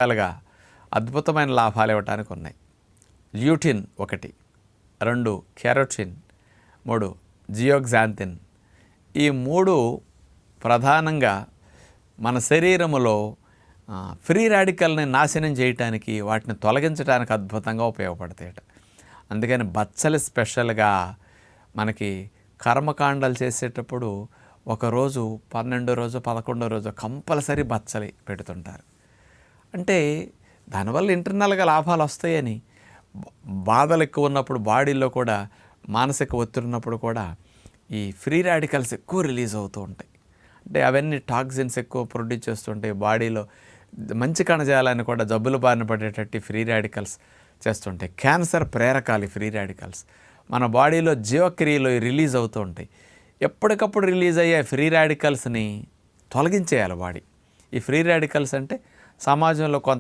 రకాలుగా అద్భుతమైన లాభాలు ఇవ్వటానికి ఉన్నాయి. Lutein 1, 2 carotene, 3 zeaxanthin. ఈ 3 ప్రధానంగా మన శరీరములో ఫ్రీ రాడికల్ని నాశనం చేయటానికి, వాటిని తొలగించడానికి అద్భుతంగా ఉపయోగపడతాయట. అందుకని బచ్చలి స్పెషల్గా మనకి కర్మకాండాలు చేసేటప్పుడు ఒకరోజు 12వ రోజు 11వ రోజు కంపల్సరీ బచ్చలి పెడుతుంటారు. అంటే దానివల్ల ఇంటర్నల్గా లాభాలు వస్తాయని, బాధలు ఎక్కువ ఉన్నప్పుడు బాడీలో కూడా మానసిక ఒత్తిడి ఉన్నప్పుడు కూడా ఈ ఫ్రీ రాడికల్స్ ఎక్కువ రిలీజ్ అవుతూ ఉంటాయి. అంటే అవన్నీ టాక్సిన్స్ ఎక్కువ ప్రొడ్యూస్ చేస్తుంటాయి. బాడీలో మంచి కణజాలాన్ని కూడా జబ్బుల బారిన పడేటట్టు ఫ్రీ రాడికల్స్ చేస్తుంటాయి. క్యాన్సర్ ప్రేరకాలు ఫ్రీ రాడికల్స్ మన బాడీలో జీవక్రియలో రిలీజ్ అవుతూ ఉంటాయి. ఎప్పటికప్పుడు రిలీజ్ అయ్యే ఫ్రీ రాడికల్స్ని తొలగించేయాలి బాడీ. ఈ ఫ్రీ రాడికల్స్ అంటే సమాజంలో కొంత